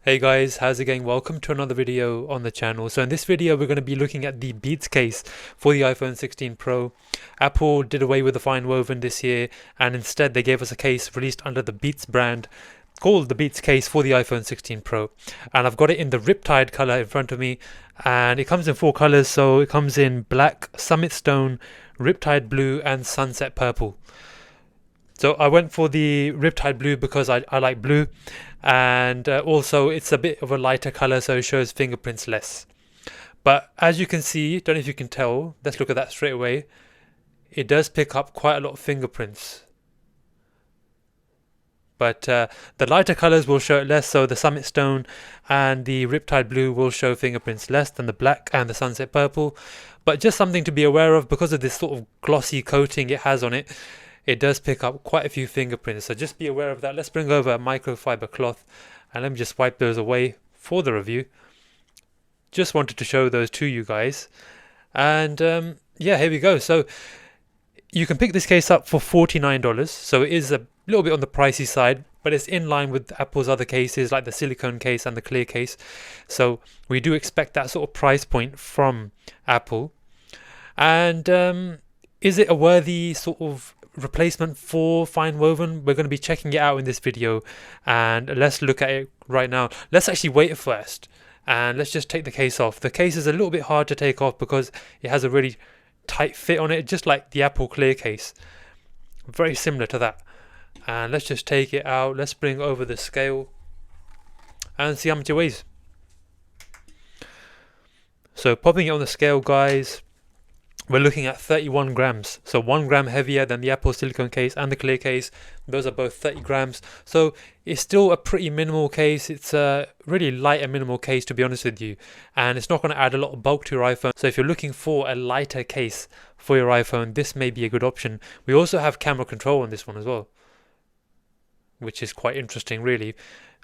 Hey guys, how's it going? Welcome to another video on the channel. So in this video we're going to be looking at the Beats case for the iPhone 16 Pro. Apple did away with the fine woven this year and instead they gave us a case released under the Beats brand called the Beats case for the iPhone 16 Pro. And I've got it in the Riptide color in front of me, and it comes in four colors. So it comes in black, Summit Stone, Riptide Blue and Sunset Purple. So I went for the Riptide Blue because I like blue, and also it's a bit of a lighter color, so it shows fingerprints less. But as you can see, don't know if you can tell, let's look at that straight away. It does pick up quite a lot of fingerprints. But the lighter colors will show it less, so the Summit Stone and the Riptide Blue will show fingerprints less than the black and the Sunset Purple. But just something to be aware of, because of this sort of glossy coating it has on it, it does pick up quite a few fingerprints, so just be aware of that. Let's bring over a microfiber cloth and let me just wipe those away for the review. Just wanted to show those to you guys. And yeah, here we go. So you can pick this case up for $49, so it is a little bit on the pricey side, but it's in line with Apple's other cases like the silicone case and the clear case. So we do expect that sort of price point from Apple. And is it a worthy sort of replacement for fine woven? We're going to be checking it out in this video, and let's look at it right now. Let's actually wait first and let's just take the case off. The case is a little bit hard to take off because it has a really tight fit on it, just like the Apple clear case, very similar to that. And let's just take it out. Let's bring over the scale and see how much it weighs. So popping it on the scale, guys, we're looking at 31 grams, so 1 gram heavier than the Apple silicone case and the clear case. Those are both 30 grams, so it's still a pretty minimal case. It's a really light and minimal case, to be honest with you, and it's not going to add a lot of bulk to your iPhone. So if you're looking for a lighter case for your iPhone, this may be a good option. We also have camera control on this one as well, which is quite interesting really,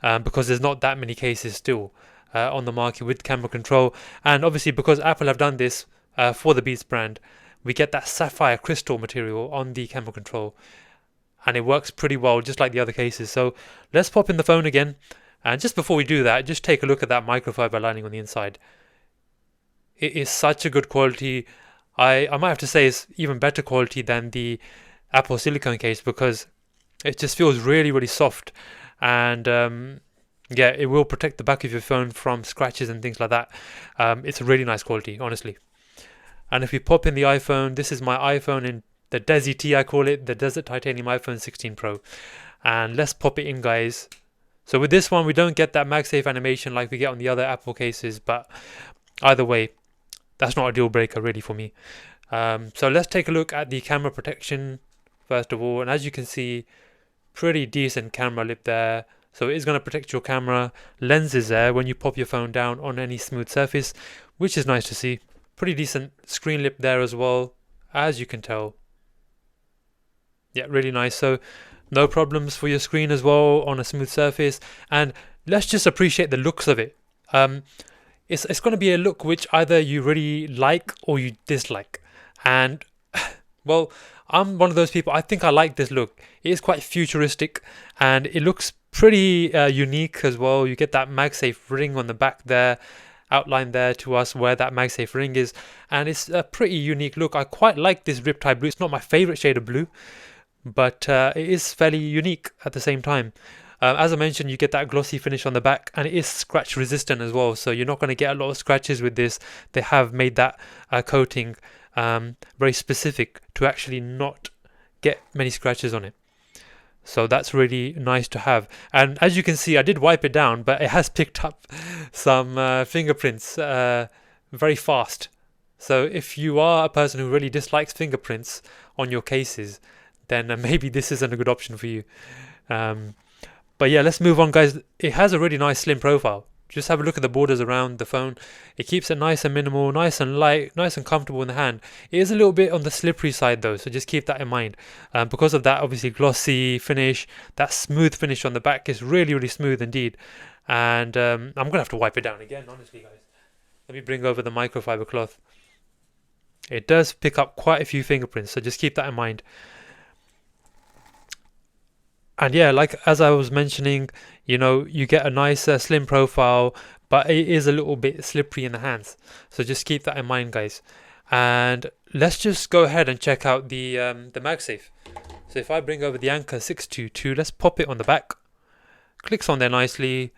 because there's not that many cases still on the market with camera control. And obviously because Apple have done this for the Beats brand, we get that sapphire crystal material on the camera control, and it works pretty well just like the other cases. So let's pop in the phone again, and just before we do that, just take a look at that microfiber lining on the inside. It is such a good quality. I might have to say it's even better quality than the Apple silicone case, because it just feels really soft, and yeah, it will protect the back of your phone from scratches and things like that. It's a really nice quality, honestly. And if we pop in the iPhone, this is my iPhone in the Desi T, I call it, the Desert Titanium iPhone 16 Pro. And let's pop it in, guys. So with this one, we don't get that MagSafe animation like we get on the other Apple cases, but either way, that's not a deal breaker really for me. So let's take a look at the camera protection first of all. And as you can see, pretty decent camera lip there. So it is going to protect your camera lenses there when you pop your phone down on any smooth surface, which is nice to see. Pretty decent screen lip there as well, as you can tell. Yeah, really nice. So no problems for your screen as well on a smooth surface. And let's just appreciate the looks of it. It's going to be a look which either you really like or you dislike. And well, I'm one of those people. I think I like this look. It is quite futuristic and it looks pretty unique as well. You get that MagSafe ring on the back there, outline there to us where that MagSafe ring is, and it's a pretty unique look. I quite like this Riptide Blue. It's not my favorite shade of blue, but it is fairly unique at the same time. As I mentioned, you get that glossy finish on the back, and it is scratch resistant as well, so you're not going to get a lot of scratches with this. They have made that coating very specific to actually not get many scratches on it. So that's really nice to have. And as you can see, I did wipe it down, but it has picked up some fingerprints very fast. So if you are a person who really dislikes fingerprints on your cases, then maybe this isn't a good option for you. But yeah, let's move on, guys. It has a really nice slim profile. Just have a look at the borders around the phone. It keeps it nice and minimal, nice and light, nice and comfortable in the hand. It is a little bit on the slippery side though, so just keep that in mind. Because of that obviously glossy finish, that smooth finish on the back is really smooth indeed. And I'm going to have to wipe it down again, honestly, guys. Let me bring over the microfiber cloth. It does pick up quite a few fingerprints, so just keep that in mind. And yeah, like as I was mentioning, you get a nice slim profile, but it is a little bit slippery in the hands. So just keep that in mind, guys. And let's just go ahead and check out the MagSafe. So if I bring over the Anker 622, let's pop it on the back. Clicks on there nicely,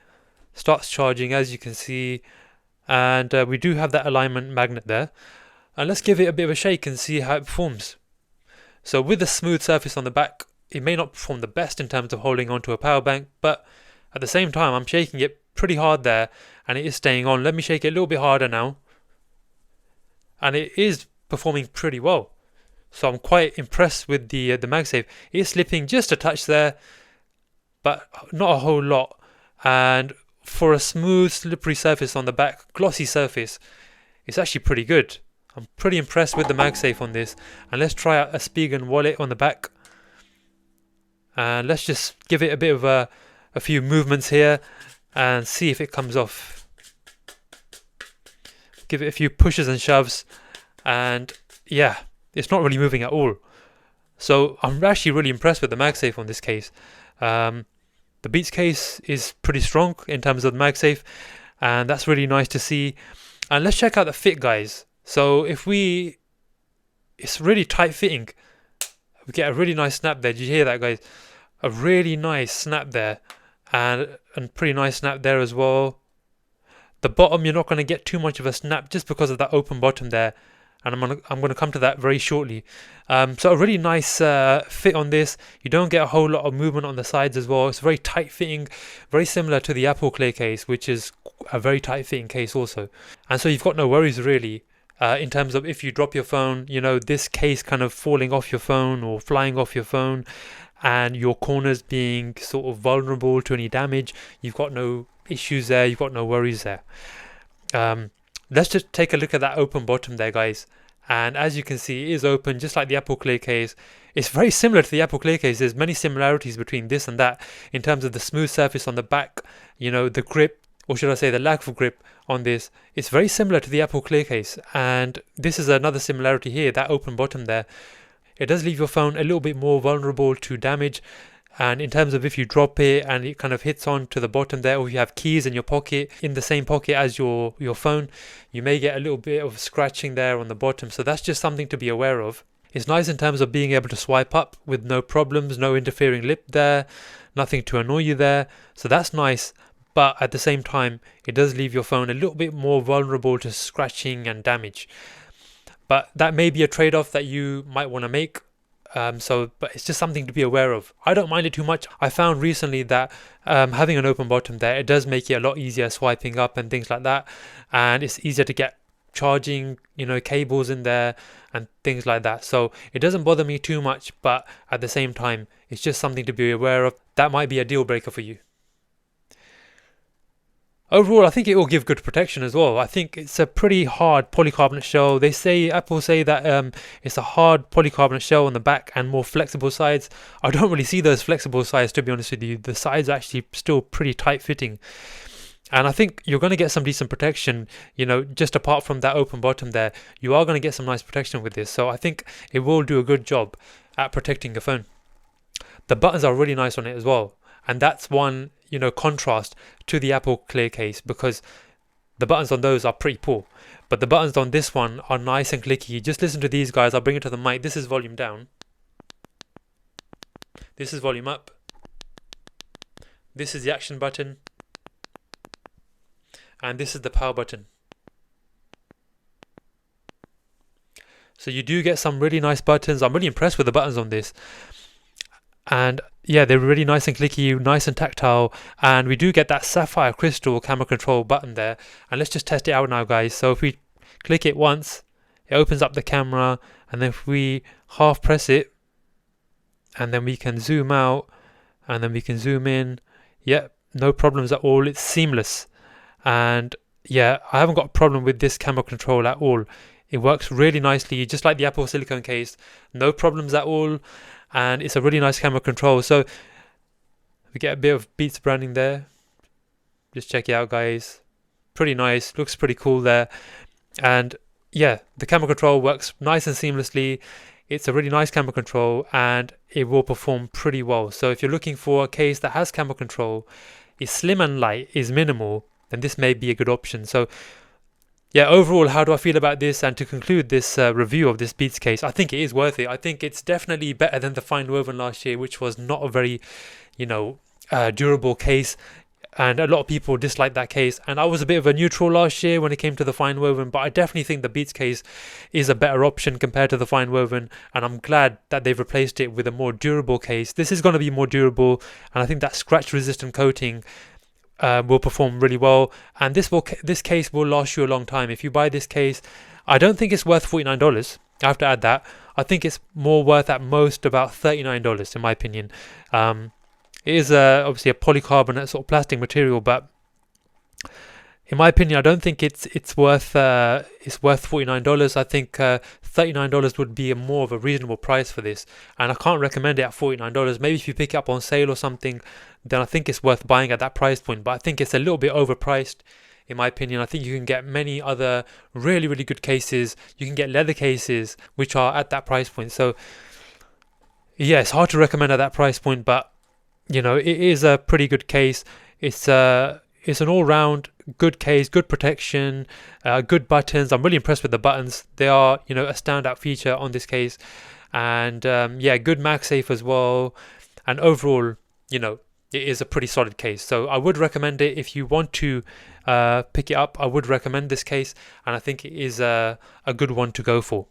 starts charging as you can see, and we do have that alignment magnet there. And let's give it a bit of a shake and see how it performs. So with the smooth surface on the back, it may not perform the best in terms of holding onto a power bank, but at the same time I'm shaking it pretty hard there and it is staying on. Let me shake it a little bit harder now, and it is performing pretty well. So I'm quite impressed with the MagSafe. It's slipping just a touch there, but not a whole lot. And for a smooth, slippery surface on the back, glossy surface, it's actually pretty good. I'm pretty impressed with the MagSafe on this. And let's try out a Spigen wallet on the back. And let's just give it a bit of a few movements here and see if it comes off. Give it a few pushes and shoves, and yeah, it's not really moving at all. So I'm actually really impressed with the MagSafe on this case. The Beats case is pretty strong in terms of the MagSafe, and that's really nice to see. And let's check out the fit, guys. So it's really tight fitting. We get a really nice snap there. Did you hear that, guys? A really nice snap there, and pretty nice snap there as well. The bottom, you're not going to get too much of a snap just because of that open bottom there, and I'm gonna come to that very shortly. So a really nice fit on this. You don't get a whole lot of movement on the sides as well. It's very tight fitting, very similar to the Apple Clear case, which is a very tight fitting case also. And so you've got no worries really. In terms of if you drop your phone, this case kind of falling off your phone or flying off your phone, and your corners being sort of vulnerable to any damage, you've got no issues there, you've got no worries there. Let's just take a look at that open bottom there, guys. And as you can see, it is open just like the Apple Clear case. It's very similar to the Apple Clear case. There's many similarities between this and that in terms of the smooth surface on the back, the grip, or should I say the lack of grip on this. It's very similar to the Apple Clear case. And this is another similarity here, that open bottom there. It does leave your phone a little bit more vulnerable to damage. And in terms of if you drop it and it kind of hits on to the bottom there, or if you have keys in your pocket, in the same pocket as your phone, you may get a little bit of scratching there on the bottom. So that's just something to be aware of. It's nice in terms of being able to swipe up with no problems, no interfering lip there, nothing to annoy you there. So that's nice. But at the same time, it does leave your phone a little bit more vulnerable to scratching and damage. But that may be a trade-off that you might want to make. But it's just something to be aware of. I don't mind it too much. I found recently that having an open bottom there, it does make it a lot easier swiping up and things like that. And it's easier to get charging, cables in there and things like that. So it doesn't bother me too much, but at the same time, it's just something to be aware of. That might be a deal breaker for you. Overall, I think it will give good protection as well. I think it's a pretty hard polycarbonate shell. Apple say that it's a hard polycarbonate shell on the back and more flexible sides. I don't really see those flexible sides, to be honest with you. The sides are actually still pretty tight fitting. And I think you're going to get some decent protection, just apart from that open bottom there. You are going to get some nice protection with this. So I think it will do a good job at protecting your phone. The buttons are really nice on it as well. And that's one, contrast to the Apple Clear case, because the buttons on those are pretty poor. But the buttons on this one are nice and clicky. Just listen to these, guys. I'll bring it to the mic. This is volume down. This is volume up. This is the action button. And this is the power button. So you do get some really nice buttons. I'm really impressed with the buttons on this. And yeah, they're really nice and clicky, nice and tactile. And we do get that sapphire crystal camera control button there. And let's just test it out now, guys. So if we click it once, it opens up the camera. And then if we half press it, and then we can zoom out, and then we can zoom in. Yep, no problems at all. It's seamless. And yeah, I haven't got a problem with this camera control at all. It works really nicely, just like the Apple silicone case. No problems at all. And it's a really nice camera control. So we get a bit of Beats branding there. Just check it out, guys. Pretty nice. Looks pretty cool there. And yeah, the camera control works nice and seamlessly. it's a really nice camera control and it will perform pretty well. So if you're looking for a case that has camera control, is slim and light, is minimal, then this may be a good option. So yeah, overall, how do I feel about this? And to conclude this review of this Beats case, I think it is worth it. I think it's definitely better than the fine woven last year, which was not a very, durable case. And a lot of people disliked that case. And I was a bit of a neutral last year when it came to the fine woven, but I definitely think the Beats case is a better option compared to the fine woven. And I'm glad that they've replaced it with a more durable case. This is going to be more durable. And I think that scratch resistant coating will perform really well, and this case will last you a long time. If you buy this case, I don't think it's worth $49. I have to add that. I think it's more worth at most about $39 in my opinion. It is obviously a polycarbonate sort of plastic material, but in my opinion, I don't think it's worth $49. I think $39 would be more of a reasonable price for this, and I can't recommend it at $49. Maybe if you pick it up on sale or something, then I think it's worth buying at that price point. But I think it's a little bit overpriced, in my opinion. I think you can get many other really, really good cases. You can get leather cases which are at that price point. So yeah, it's hard to recommend at that price point, but it is a pretty good case. It's an all-round good case, good protection, good buttons. I'm really impressed with the buttons. They are, a standout feature on this case. And good MagSafe as well. And overall, it is a pretty solid case. So I would recommend it if you want to pick it up. I would recommend this case, and I think it is a good one to go for.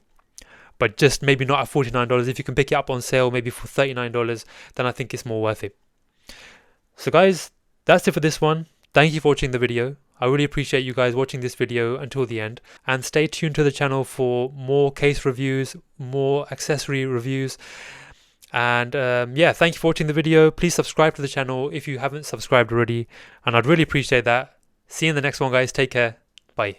But just maybe not at $49. If you can pick it up on sale, maybe for $39, then I think it's more worth it. So guys, that's it for this one. Thank you for watching the video. I really appreciate you guys watching this video until the end, and stay tuned to the channel for more case reviews, more accessory reviews. And thank you for watching the video. Please subscribe to the channel if you haven't subscribed already, and I'd really appreciate that. See you in the next one, guys. Take care. Bye.